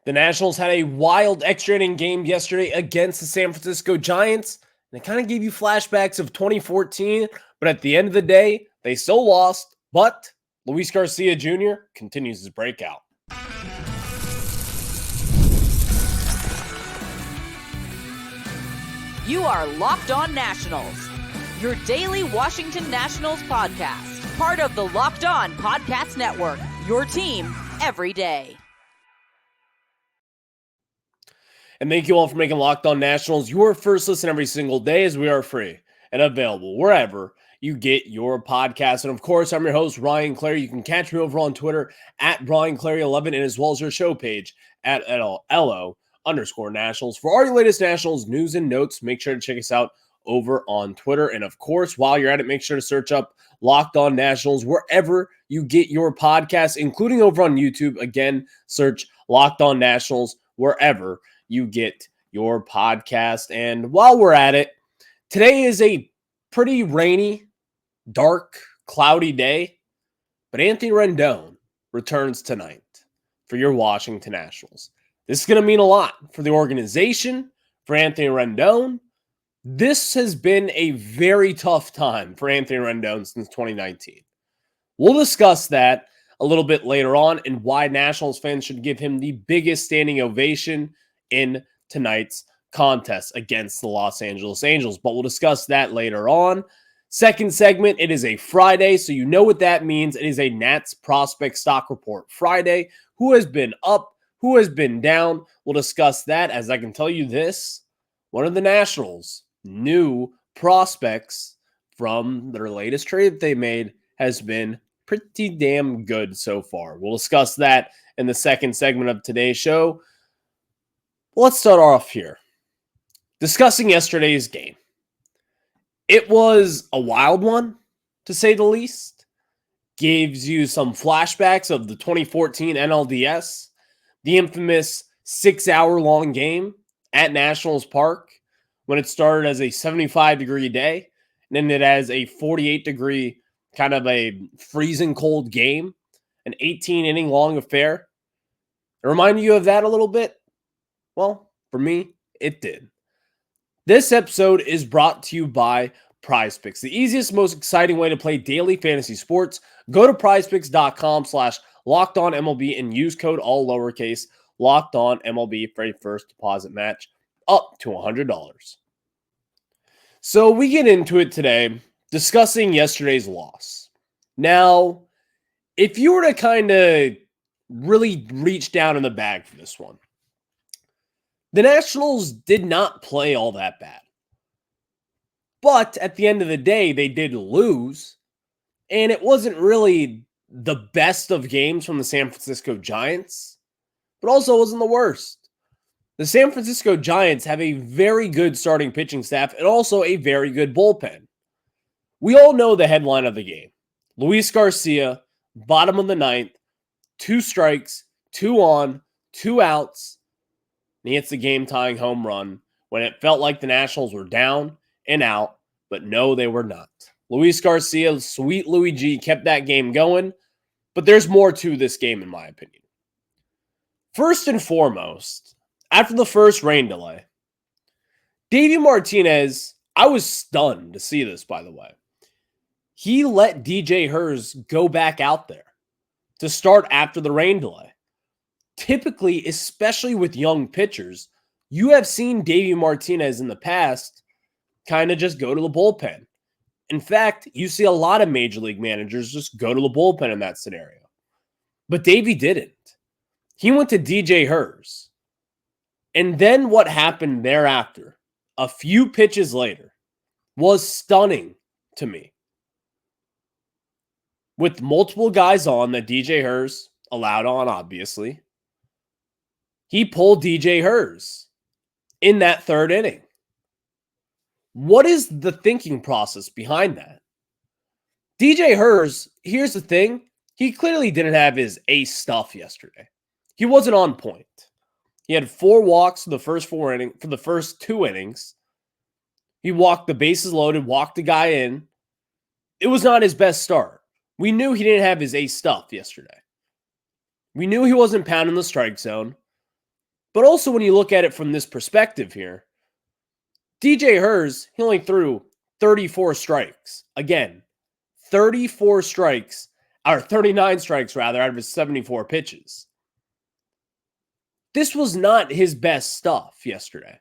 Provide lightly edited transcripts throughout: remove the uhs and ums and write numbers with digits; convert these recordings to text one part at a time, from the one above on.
The Nationals had a wild extra inning game yesterday against the San Francisco Giants, and it kind of gave you flashbacks of 2014, but at the end of the day, they still lost, but Luis Garcia Jr. continues his breakout. You are Locked On Nationals, your daily Washington Nationals podcast, part of the Locked On Podcast Network, your team every day. And thank you all for making Locked On Nationals your first listen every single day, as we are free and available wherever you get your podcast. And of course, I'm your host, Ryan Clary. You can catch me over on Twitter at BrianClary11 and as well as our show page at LO_Nationals. For all your latest Nationals news and notes, make sure to check us out over on Twitter. And of course, while you're at it, make sure to search up Locked On Nationals wherever you get your podcasts, including over on YouTube. Again, search Locked On Nationals wherever you get your podcast. And while we're at it, today is a pretty rainy, dark, cloudy day, but Anthony Rendon returns tonight for your Washington Nationals. This is going to mean a lot for the organization, for Anthony Rendon. This has been a very tough time for Anthony Rendon since 2019. We'll discuss that a little bit later on and why Nationals fans should give him the biggest standing ovation in tonight's contest against the Los Angeles Angels. But we'll discuss that later on. Second segment, it is a Friday, so you know what that means. It is a Nats prospect stock report Friday. Who has been up? Who has been down? We'll discuss that. As I can tell you this, one of the Nationals' new prospects from their latest trade that they made has been pretty damn good so far. We'll discuss that in the second segment of today's show. Let's start off here. Discussing yesterday's game. It was a wild one, to say the least. Gives you some flashbacks of the 2014 NLDS, the infamous 6-hour-long game at Nationals Park when it started as a 75-degree day and ended as a 48-degree kind of a freezing cold game, an 18-inning-long affair. It reminded you of that a little bit? Well, for me, it did. This episode is brought to you by PrizePicks, the easiest, most exciting way to play daily fantasy sports. Go to prizepicks.com/LockedOnMLB and use code all lowercase LockedOnMLB for a first deposit match up to $100. So we get into it today discussing yesterday's loss. Now, if you were to kind of really reach down in the bag for this one, the Nationals did not play all that bad. But at the end of the day, they did lose. And it wasn't really the best of games from the San Francisco Giants, but also wasn't the worst. The San Francisco Giants have a very good starting pitching staff and also a very good bullpen. We all know the headline of the game. Luis Garcia, bottom of the ninth, 2 strikes, 2 on, 2 outs. And he hits the game-tying home run when it felt like the Nationals were down and out, but no, they were not. Luis Garcia, sweet Louis G, kept that game going, but there's more to this game in my opinion. First and foremost, after the first rain delay, Davey Martinez, I was stunned to see this, by the way. He let DJ Hers go back out there to start after the rain delay. Typically, especially with young pitchers, you have seen Davey Martinez in the past kind of just go to the bullpen. In fact, you see a lot of major league managers just go to the bullpen in that scenario. But Davey didn't. He went to DJ Hers. And then what happened thereafter, a few pitches later, was stunning to me. With multiple guys on that DJ Hers allowed on, obviously, he pulled DJ Hers in that third inning. What is the thinking process behind that? DJ Hers, here's the thing. He clearly didn't have his ace stuff yesterday. He wasn't on point. He had 4 walks for the first 2 innings. He walked the bases loaded, walked the guy in. It was not his best start. We knew he didn't have his ace stuff yesterday. We knew he wasn't pounding the strike zone. But also when you look at it from this perspective here, DJ Hers, he only threw 34 strikes. Again, 34 strikes, or 39 strikes rather, out of his 74 pitches. This was not his best stuff yesterday.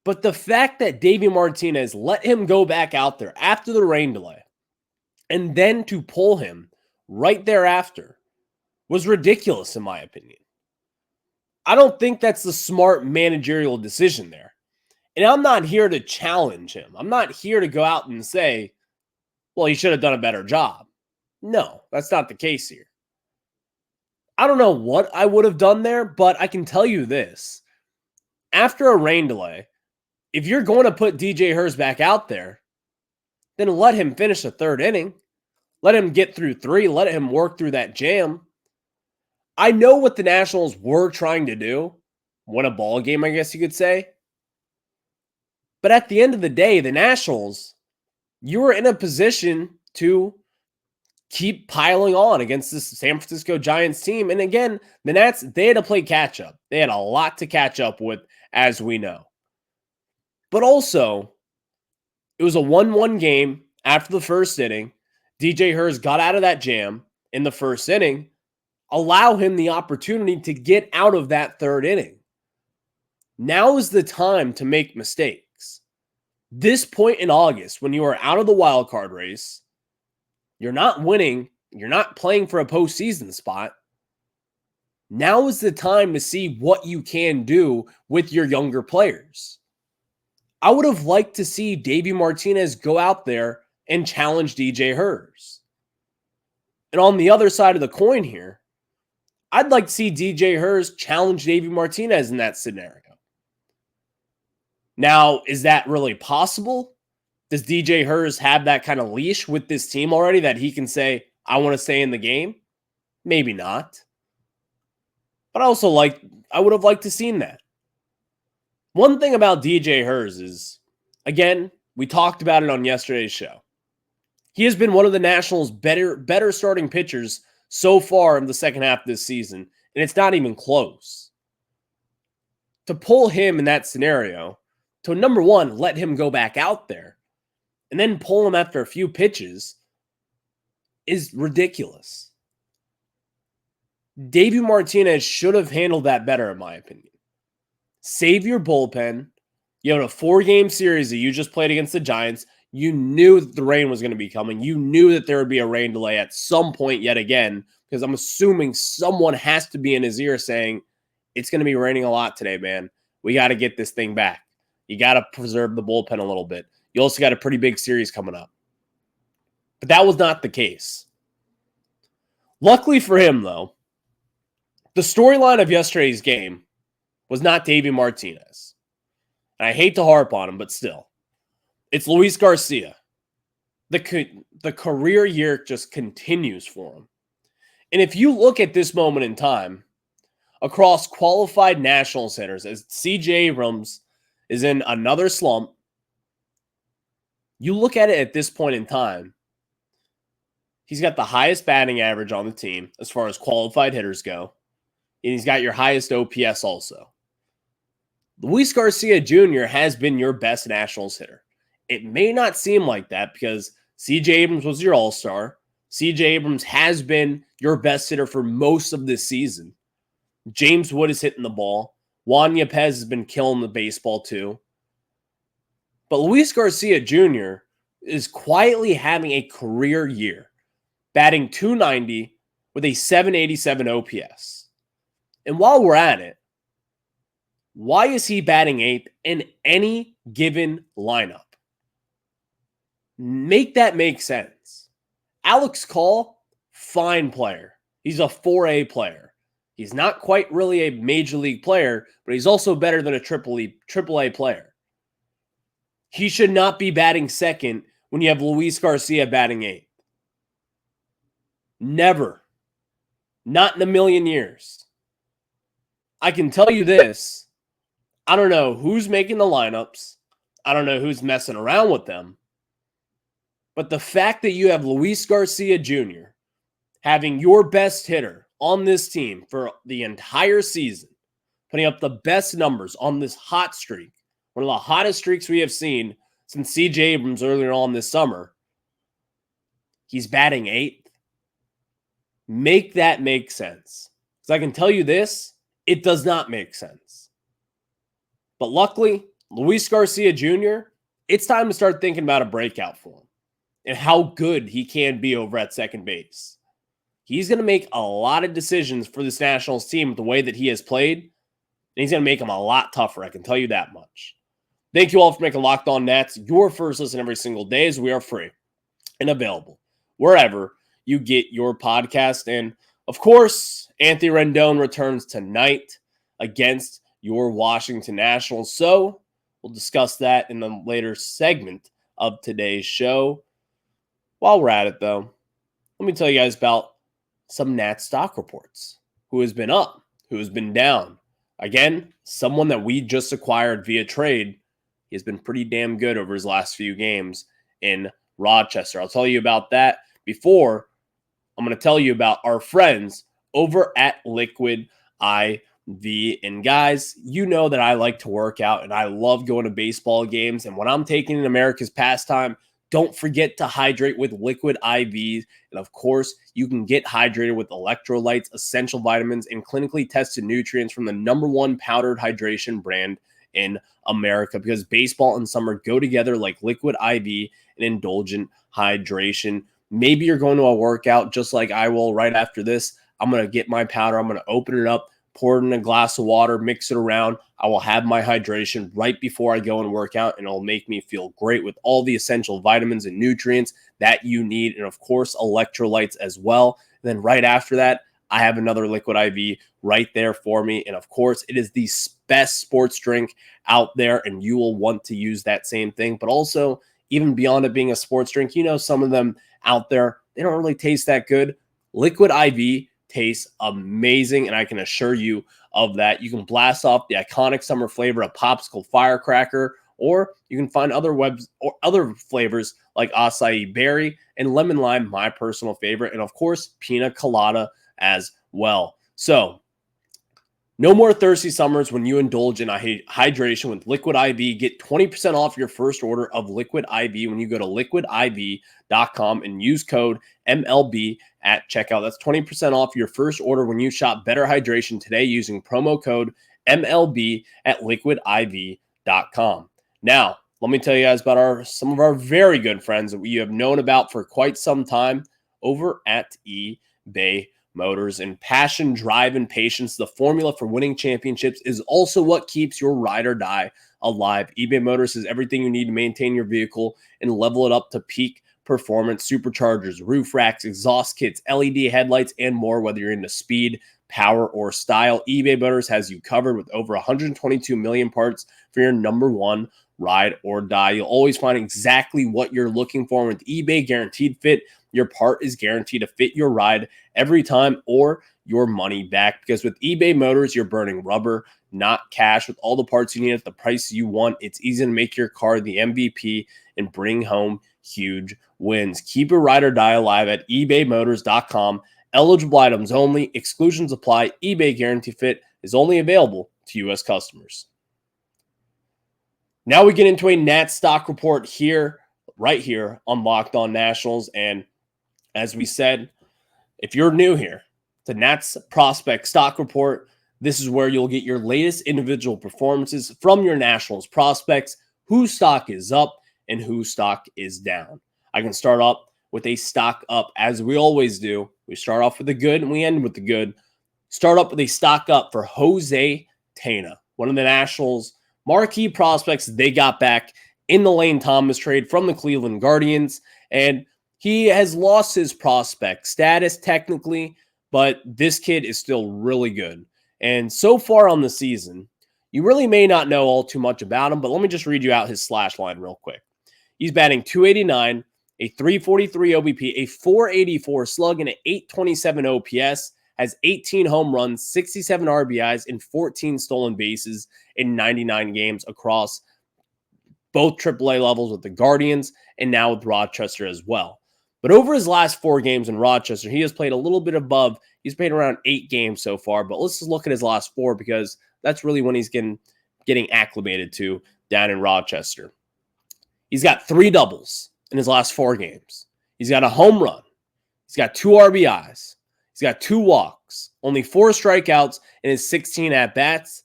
But the fact that Davey Martinez let him go back out there after the rain delay and then to pull him right thereafter was ridiculous in my opinion. I don't think that's the smart managerial decision there. And I'm not here to challenge him. I'm not here to go out and say, well, he should have done a better job. No, that's not the case here. I don't know what I would have done there, but I can tell you this. After a rain delay, if you're going to put DJ Hers back out there, then let him finish the third inning. Let him get through 3. Let him work through that jam. I know what the Nationals were trying to do. Win a ball game, I guess you could say. But at the end of the day, the Nationals, you were in a position to keep piling on against this San Francisco Giants team. And again, the Nats, they had to play catch up. They had a lot to catch up with, as we know. But also, it was a 1-1 game after the first inning. DJ Hers got out of that jam in the first inning. Allow him the opportunity to get out of that third inning. Now is the time to make mistakes. This point in August, when you are out of the wild card race, you're not winning, you're not playing for a postseason spot. Now is the time to see what you can do with your younger players. I would have liked to see Davey Martinez go out there and challenge DJ Hers. And on the other side of the coin here, I'd like to see DJ Hers challenge Davey Martinez in that scenario. Now, is that really possible? Does DJ Hers have that kind of leash with this team already that he can say, I want to stay in the game? Maybe not. But I would have liked to seen that. One thing about DJ Hers is, again, we talked about it on yesterday's show. He has been one of the Nationals' better starting pitchers so far in the second half of this season, and it's not even close. To pull him in that scenario, to number one, let him go back out there, and then pull him after a few pitches is ridiculous. Davey Martinez should have handled that better, in my opinion. Save your bullpen. You had a 4-game series that you just played against the Giants. You knew that the rain was going to be coming. You knew that there would be a rain delay at some point yet again, because I'm assuming someone has to be in his ear saying, it's going to be raining a lot today, man. We got to get this thing back. You got to preserve the bullpen a little bit. You also got a pretty big series coming up. But that was not the case. Luckily for him, though, the storyline of yesterday's game was not Davey Martinez. And I hate to harp on him, but still. It's Luis Garcia. The career year just continues for him. And if you look at this moment in time, across qualified Nationals hitters, as C.J. Abrams is in another slump, you look at it at this point in time, he's got the highest batting average on the team as far as qualified hitters go, and he's got your highest OPS also. Luis Garcia Jr. has been your best Nationals hitter. It may not seem like that because C.J. Abrams was your all-star. C.J. Abrams has been your best hitter for most of this season. James Wood is hitting the ball. Juan Yepez has been killing the baseball too. But Luis Garcia Jr. is quietly having a career year, batting .290 with a .787 OPS. And while we're at it, why is he batting 8th in any given lineup? Make that make sense. Alex Call, fine player. He's a 4A player. He's not quite really a major league player, but he's also better than a AAA player. He should not be batting second when you have Luis Garcia batting 8th. Never. Not in a million years. I can tell you this. I don't know who's making the lineups. I don't know who's messing around with them. But the fact that you have Luis Garcia Jr. having your best hitter on this team for the entire season, putting up the best numbers on this hot streak, one of the hottest streaks we have seen since C.J. Abrams earlier on this summer. He's batting 8th. Make that make sense. Because I can tell you this, it does not make sense. But luckily, Luis Garcia Jr., it's time to start thinking about a breakout for him and how good he can be over at second base. He's going to make a lot of decisions for this Nationals team with the way that he has played, and he's going to make them a lot tougher. I can tell you that much. Thank you all for making Locked On Nats your first listen every single day, as we are free and available wherever you get your podcast. And, of course, Anthony Rendon returns tonight against your Washington Nationals. So we'll discuss that in the later segment of today's show. While we're at it, though, let me tell you guys about some Nats stock reports. Who has been up? Who has been down? Again, someone that we just acquired via trade. He has been pretty damn good over his last few games in Rochester. I'll tell you about that before I'm going to tell you about our friends over at Liquid IV. And guys, you know that I like to work out and I love going to baseball games. And when I'm taking in America's pastime, don't forget to hydrate with Liquid IV. And of course, you can get hydrated with electrolytes, essential vitamins, and clinically tested nutrients from the #1 powdered hydration brand in America, because baseball and summer go together like Liquid IV and indulgent hydration. Maybe you're going to a workout just like I will right after this. I'm going to get my powder. I'm going to open it up, pour it in a glass of water, mix it around. I will have my hydration right before I go and work out, and it'll make me feel great with all the essential vitamins and nutrients that you need, and of course, electrolytes as well. And then right after that, I have another Liquid IV right there for me. And of course, it is the best sports drink out there, and you will want to use that same thing. But also, even beyond it being a sports drink, you know, some of them out there, they don't really taste that good. Liquid IV tastes amazing, and I can assure you of that. You can blast off the iconic summer flavor of Popsicle Firecracker, or you can find other flavors like acai berry and lemon lime, my personal favorite, and of course, pina colada as well. So, no more thirsty summers when you indulge in hydration with Liquid IV. Get 20% off your first order of Liquid IV when you go to liquidiv.com and use code MLB at checkout. That's 20% off your first order when you shop Better Hydration today using promo code MLB at liquidiv.com. Now, let me tell you guys about some of our very good friends that we have known about for quite some time over at eBay Motors. And passion, drive, and patience, the formula for winning championships, is also what keeps your ride or die alive. eBay Motors is everything you need to maintain your vehicle and level it up to peak performance. Superchargers, roof racks, exhaust kits, LED headlights, and more. Whether you're into speed, power, or style, eBay Motors has you covered with over 122 million parts for your #1 ride or die. You'll always find exactly what you're looking for. With eBay Guaranteed Fit, your part is guaranteed to fit your ride every time or your money back. Because with eBay Motors, you're burning rubber, not cash. With all the parts you need at the price you want, it's easy to make your car the MVP and bring home huge wins. Keep your ride or die alive at ebaymotors.com. Eligible items only. Exclusions apply. eBay Guaranteed Fit is only available to U.S. customers. Now we get into a Nats stock report right here on Locked On Nationals. And as we said, if you're new here to Nats Prospect Stock Report, this is where you'll get your latest individual performances from your Nationals prospects, whose stock is up and whose stock is down. I can start up with a stock up, as we always do. We start off with the good and we end with the good. Start up with a stock up for Jose Tena, one of the Nationals' marquee prospects they got back in the Lane Thomas trade from the Cleveland Guardians. And he has lost his prospect status technically, but this kid is still really good. And so far on the season, you really may not know all too much about him, but let me just read you out his slash line real quick. He's batting .289, a .343 OBP, a .484 slug, and an .827 OPS. Has 18 home runs, 67 RBIs, and 14 stolen bases in 99 games across both AAA levels with the Guardians and now with Rochester as well. But over his last 4 games in Rochester, he has played a little bit above. He's played around 8 games so far, but let's just look at his last 4, because That's really when he's getting acclimated to down in Rochester. He's got 3 doubles in his last 4 games. He's got a home run. He's got 2 RBIs. He's got 2 walks, only 4 strikeouts in his 16 at-bats.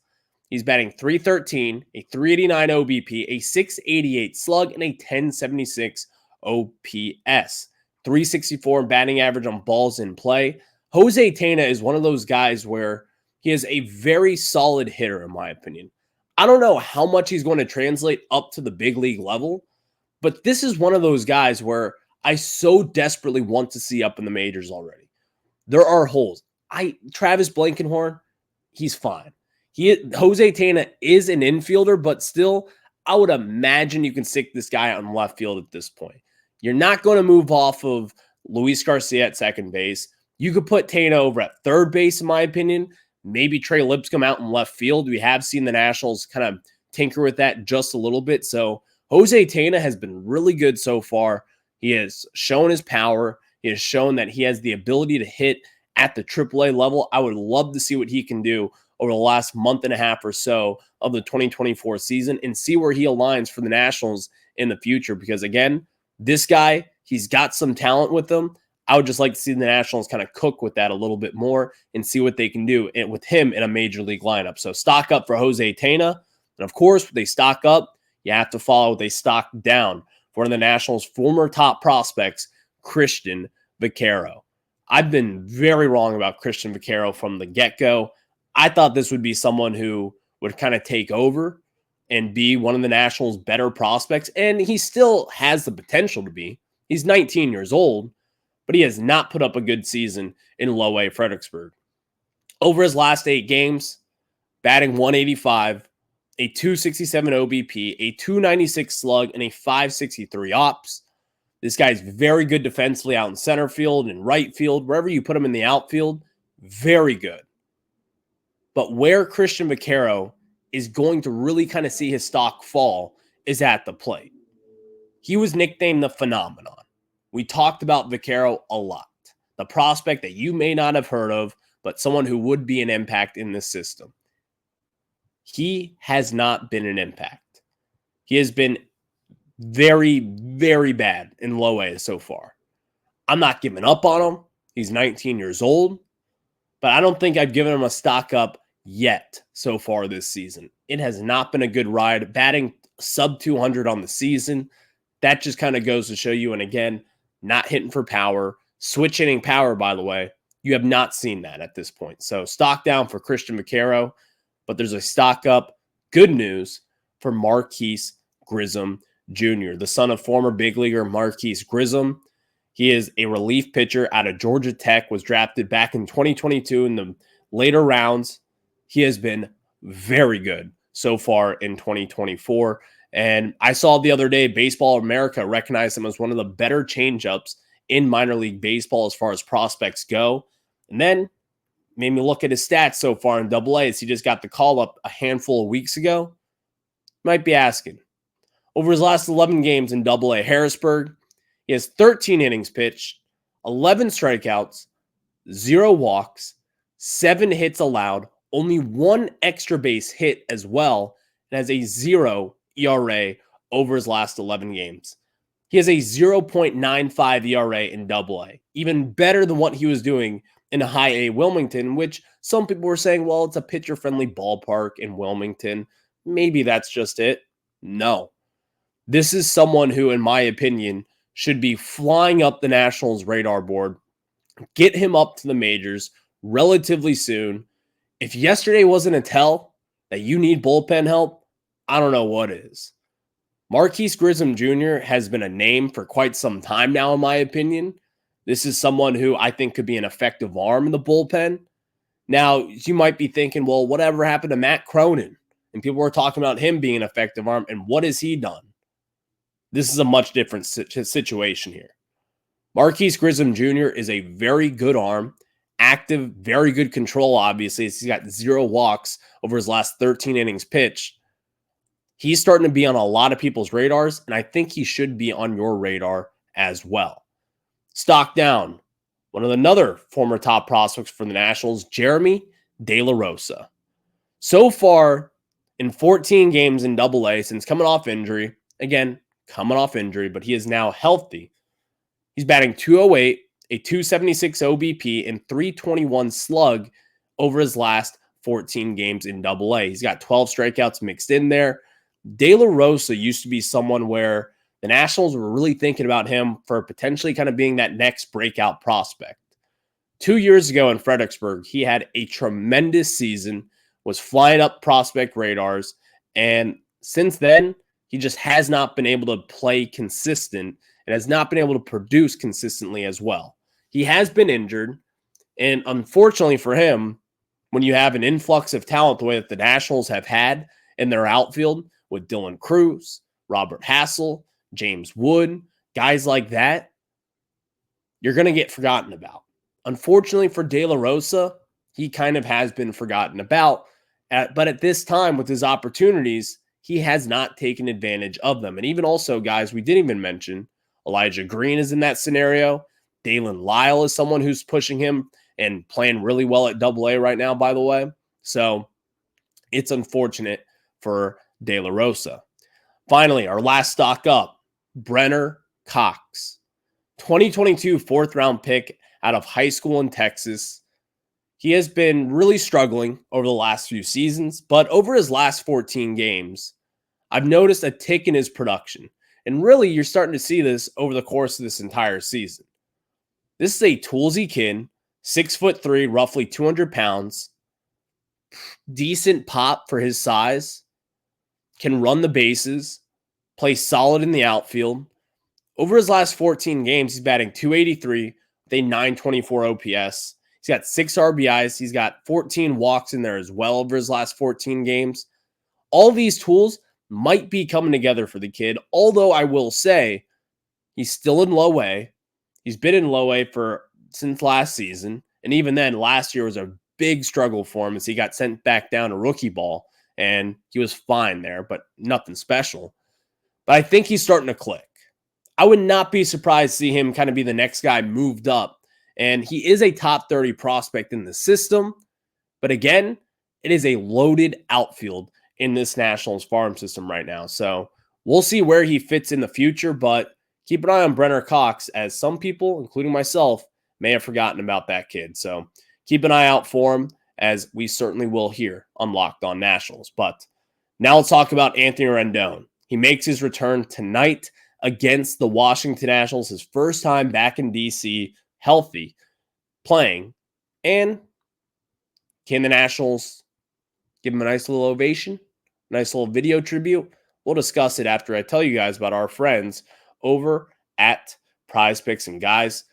He's batting .313, a .389 OBP, a .688 slug, and a .1076 OPS. .364 batting average on balls in play. Jose Tena is one of those guys where he is a very solid hitter, in my opinion. I don't know how much he's going to translate up to the big league level, but this is one of those guys where I so desperately want to see up in the majors already. There are holes. Travis Blankenhorn, he's fine. Jose Tena is an infielder, but still, I would imagine you can stick this guy out in left field at this point. You're not going to move off of Luis Garcia at second base. You could put Tena over at third base, in my opinion. Maybe Trey Lipscomb out in left field. We have seen the Nationals kind of tinker with that just a little bit. So Jose Tena has been really good so far. He has shown his power. He has shown that he has the ability to hit at the AAA level. I would love to see what he can do over the last month and a half or so of the 2024 season and see where he aligns for the Nationals in the future. Because again, this guy, he's got some talent with him. I would just like to see the Nationals kind of cook with that a little bit more and see what they can do with him in a major league lineup. So stock up for Jose Tena. And of course, when they stock up, you have to follow what they stock down for one of the Nationals' former top prospects, Christian Vaquero. I've been very wrong about Christian Vaquero from the get-go. I thought this would be someone who would kind of take over and be one of the Nationals' better prospects, and he still has the potential to be. He's 19 years old, but he has not put up a good season in low-A Fredericksburg. Over his last 8 games, batting .185, a .267 OBP, a .296 slug, and a .563 OPS. This guy's very good defensively out in center field and right field. Wherever you put him in the outfield, very good. But where Christian Vaquero is going to really kind of see his stock fall is at the plate. He was nicknamed the Phenomenon. We talked about Vaquero a lot. The prospect that you may not have heard of, but someone who would be an impact in this system. He has not been an impact. He has been very, very bad in low A so far. I'm not giving up on him. He's 19 years old, but I don't think I've given him a stock up yet so far this season. It has not been a good ride. Batting sub 200 on the season, that just kind of goes to show you, and again, not hitting for power. Switch hitting power, by the way, you have not seen that at this point. So stock down for Christian Vaquero, but there's a stock up. Good news for Marquise Grissom Jr., the son of former big leaguer Marquise Grissom. He is a relief pitcher out of Georgia Tech, was drafted back in 2022 in the later rounds. He has been very good so far in 2024. And I saw the other day, Baseball America recognized him as one of the better changeups in minor league baseball as far as prospects go. And then made me look at his stats so far in AA. He just got the call up a handful of weeks ago. Might be asking. Over his last 11 games in AA Harrisburg, he has 13 innings pitched, 11 strikeouts, 0 walks, 7 hits allowed, only 1 extra base hit as well, and has a 0 ERA over his last 11 games. He has a 0.95 ERA in AA, even better than what he was doing in high A Wilmington, which some people were saying, well, it's a pitcher-friendly ballpark in Wilmington. Maybe that's just it. No. This is someone who, in my opinion, should be flying up the Nationals' radar board. Get him up to the majors relatively soon. If yesterday wasn't a tell that you need bullpen help, I don't know what is. Marquise Grissom Jr. has been a name for quite some time now, in my opinion. This is someone who I think could be an effective arm in the bullpen. Now, you might be thinking, well, whatever happened to Matt Cronin? And people were talking about him being an effective arm, and what has he done? This is a much different situation here. Marquise Grissom Jr. is a very good arm, active, very good control, obviously. He's got 0 walks over his last 13 innings pitched. He's starting to be on a lot of people's radars, and I think he should be on your radar as well. Stock down. Another former top prospects for the Nationals, Jeremy De La Rosa. So far in 14 games in AA since coming off injury, again, coming off injury, but he is now healthy. He's batting 208, a 276 OBP, and 321 slug over his last 14 games in AA. He's got 12 strikeouts mixed in there. De La Rosa used to be someone where the Nationals were really thinking about him for potentially kind of being that next breakout prospect. 2 years ago in Fredericksburg, he had a tremendous season, was flying up prospect radars, and since then, he just has not been able to play consistent and has not been able to produce consistently as well. He has been injured, and unfortunately for him, when you have an influx of talent the way that the Nationals have had in their outfield with Dylan Cruz, Robert Hassel, James Wood, guys like that, you're going to get forgotten about. Unfortunately for De La Rosa, he kind of has been forgotten about, but at this time with his opportunities, he has not taken advantage of them. And even also, guys, we didn't even mention Elijah Green is in that scenario. Dalen Lyle is someone who's pushing him and playing really well at AA right now, by the way. So it's unfortunate for De La Rosa. Finally, our last stock up, Brenner Cox. 2022 fourth round pick out of high school in Texas. He has been really struggling over the last few seasons, but over his last 14 games, I've noticed a tick in his production. And really, you're starting to see this over the course of this entire season. This is a toolsy kid, 6'3", roughly 200 pounds, decent pop for his size, can run the bases, play solid in the outfield. Over his last 14 games, he's batting 283 with a 924 OPS. He's got 6 RBIs. He's got 14 walks in there as well over his last 14 games. All these tools might be coming together for the kid, although I will say he's still in low A. He's been in low A since last season, and even then, last year was a big struggle for him as he got sent back down to rookie ball, and he was fine there, but nothing special. But I think he's starting to click. I would not be surprised to see him kind of be the next guy moved up, and he is a top 30 prospect in the system, but again, it is a loaded outfield in this Nationals farm system right now. So we'll see where he fits in the future, but keep an eye on Brenner Cox, as some people, including myself, may have forgotten about that kid. So keep an eye out for him, as we certainly will here on Locked On Nationals. But now let's talk about Anthony Rendon. He makes his return tonight against the Washington Nationals, his first time back in D.C., healthy, playing. And can the Nationals give him a nice little ovation, nice little video tribute? We'll discuss it after I tell you guys about our friends over at PrizePicks. And guys,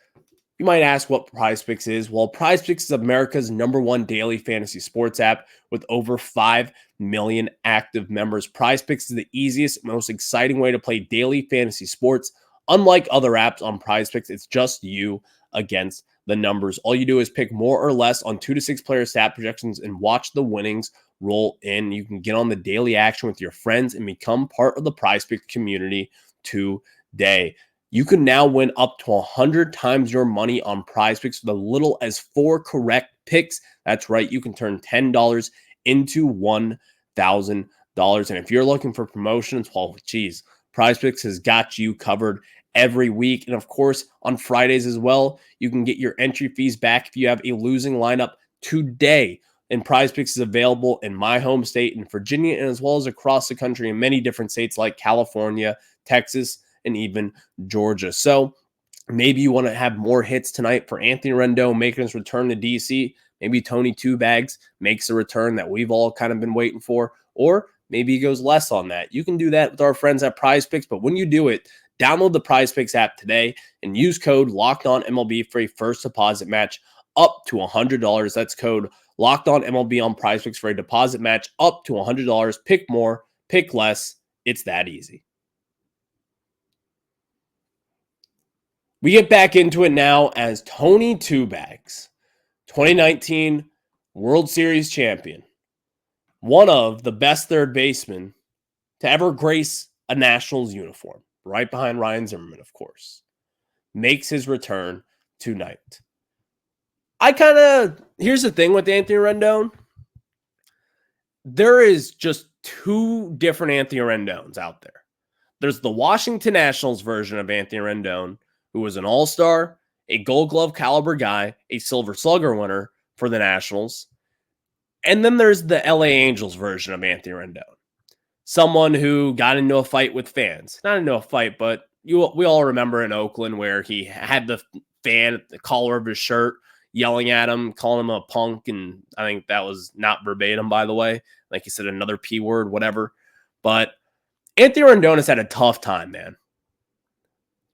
you might ask what PrizePicks is. Well, PrizePicks is America's #1 daily fantasy sports app with over 5 million active members. PrizePicks is the easiest, most exciting way to play daily fantasy sports. Unlike other apps on PrizePicks, it's just you against the numbers. All you do is pick more or less on 2 to 6 player stat projections and watch the winnings roll in. You can get on the daily action with your friends and become part of the PrizePicks community today. You can now win up to 100 times your money on PrizePicks with as little as 4 correct picks. That's right. You can turn $10 into $1,000. And if you're looking for promotions, well, geez, PrizePicks has got you covered every week. And of course, on Fridays as well, you can get your entry fees back if you have a losing lineup today. And PrizePicks is available in my home state in Virginia, and as well as across the country in many different states like California, Texas, and even Georgia. So maybe you want to have more hits tonight for Anthony Rendon making his return to DC. Maybe Tony Two Bags makes a return that we've all kind of been waiting for, or maybe he goes less on that. You can do that with our friends at PrizePicks, but when you do it, download the PrizePicks app today and use code LOCKEDONMLB for a first deposit match up to $100. That's code LOCKEDONMLB on PrizePicks for a deposit match up to $100. Pick more, pick less. It's that easy. We get back into it now as Tony Two Bags, 2019 World Series champion, one of the best third basemen to ever grace a Nationals uniform, right behind Ryan Zimmerman, of course, makes his return tonight. Here's the thing with Anthony Rendon. there is just two different Anthony Rendones out there. There's the Washington Nationals version of Anthony Rendon, who was an all-star, a Gold Glove caliber guy, a Silver Slugger winner for the Nationals. And then there's the LA Angels version of Anthony Rendon, someone who got into a fight with fans. Not into a fight, but we all remember in Oakland where he had the fan at the collar of his shirt yelling at him, calling him a punk, and I think that was not verbatim, by the way. Like he said, another P word, whatever. But Anthony Rendon has had a tough time, man.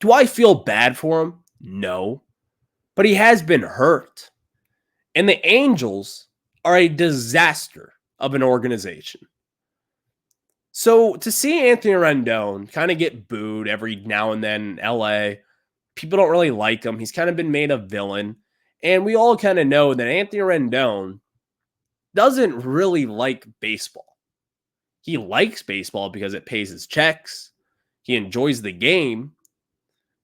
Do I feel bad for him? No. But he has been hurt. And the Angels are a disaster of an organization. So to see Anthony Rendon kind of get booed every now and then in LA, people don't really like him. He's kind of been made a villain. And we all kind of know that Anthony Rendon doesn't really like baseball. He likes baseball because it pays his checks. He enjoys the game.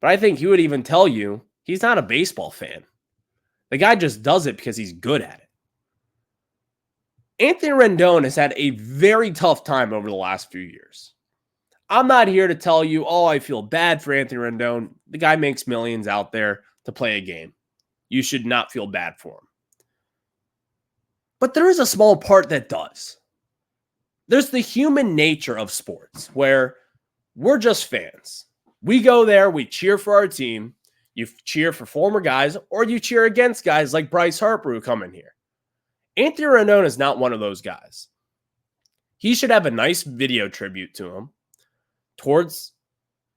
But I think he would even tell you he's not a baseball fan. The guy just does it because he's good at it. Anthony Rendon has had a very tough time over the last few years. I'm not here to tell you, oh, I feel bad for Anthony Rendon. The guy makes millions out there to play a game. You should not feel bad for him. But there is a small part that does. There's the human nature of sports where we're just fans. We go there, we cheer for our team. You cheer for former guys, or you cheer against guys like Bryce Harper who come in here. Anthony Rendon is not one of those guys. He should have a nice video tribute to him towards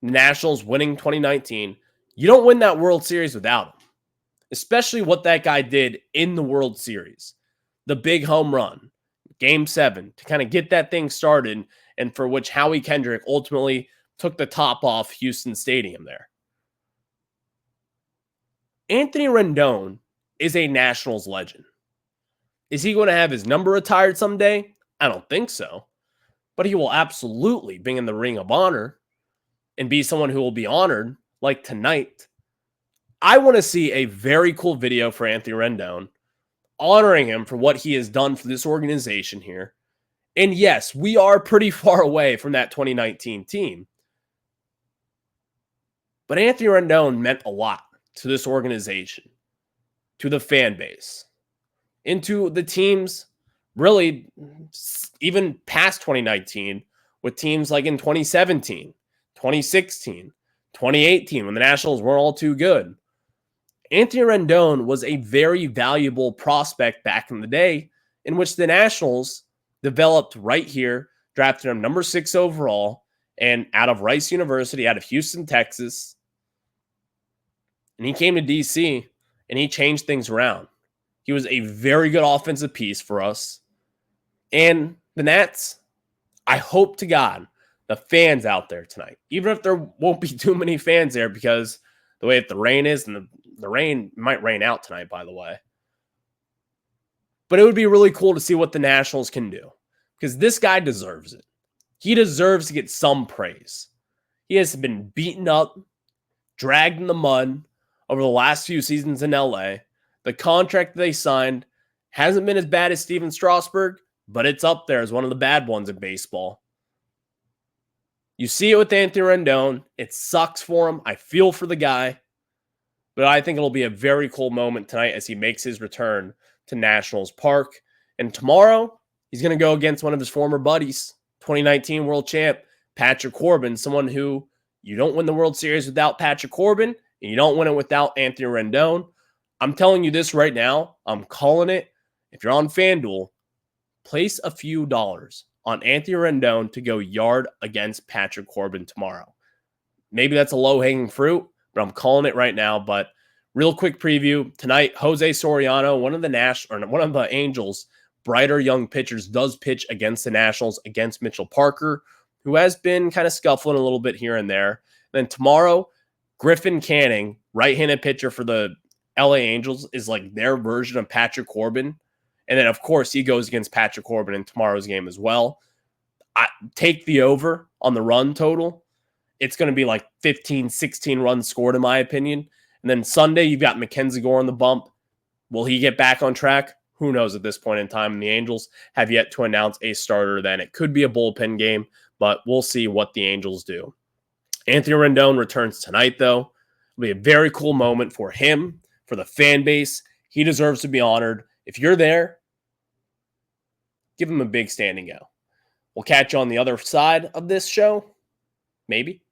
the Nationals winning 2019. You don't win that World Series without him, especially what that guy did in the World Series. The big home run, Game 7, to kind of get that thing started, and for which Howie Kendrick ultimately took the top off Houston Stadium there. Anthony Rendon is a Nationals legend. Is he going to have his number retired someday? I don't think so. But he will absolutely be in the Ring of Honor and be someone who will be honored like tonight. I want to see a very cool video for Anthony Rendon honoring him for what he has done for this organization here. And yes, we are pretty far away from that 2019 team. But Anthony Rendon meant a lot to this organization, to the fan base, into the teams really even past 2019 with teams like in 2017, 2016, 2018 when the Nationals weren't all too good. Anthony Rendon was a very valuable prospect back in the day in which the Nationals developed right here, drafted him number 6 overall, and out of Rice University, out of Houston, Texas. And he came to DC, and he changed things around. He was a very good offensive piece for us. And the Nats, I hope to God, the fans out there tonight, even if there won't be too many fans there because the way that the rain is, and the rain might rain out tonight, by the way. But it would be really cool to see what the Nationals can do because this guy deserves it. He deserves to get some praise. He has been beaten up, dragged in the mud over the last few seasons in LA. The contract they signed hasn't been as bad as Steven Strasburg, but it's up there as one of the bad ones in baseball. You see it with Anthony Rendon. It sucks for him. I feel for the guy. But I think it'll be a very cool moment tonight as he makes his return to Nationals Park. And tomorrow, he's going to go against one of his former buddies, 2019 world champ, Patrick Corbin, someone who you don't win the World Series without Patrick Corbin, and you don't win it without Anthony Rendon. I'm telling you this right now. I'm calling it. If you're on FanDuel, place a few dollars on Anthony Rendon to go yard against Patrick Corbin tomorrow. Maybe that's a low-hanging fruit, but I'm calling it right now. But real quick preview. Tonight, Jose Soriano, one of the Angels' brighter young pitchers, does pitch against the Nationals against Mitchell Parker, who has been kind of scuffling a little bit here and there. Then tomorrow, Griffin Canning, right-handed pitcher for the LA Angels, is like their version of Patrick Corbin. And then, of course, he goes against Patrick Corbin in tomorrow's game as well. I take the over on the run total. It's going to be like 15, 16 runs scored, in my opinion. And then Sunday, you've got Mackenzie Gore on the bump. Will he get back on track? who knows at this point in time? And the Angels have yet to announce a starter then. It could be a bullpen game, but we'll see what the Angels do. Anthony Rendon returns tonight, though. It'll be a very cool moment for him, for the fan base. He deserves to be honored. If you're there, give him a big standing go. We'll catch you on the other side of this show. Maybe.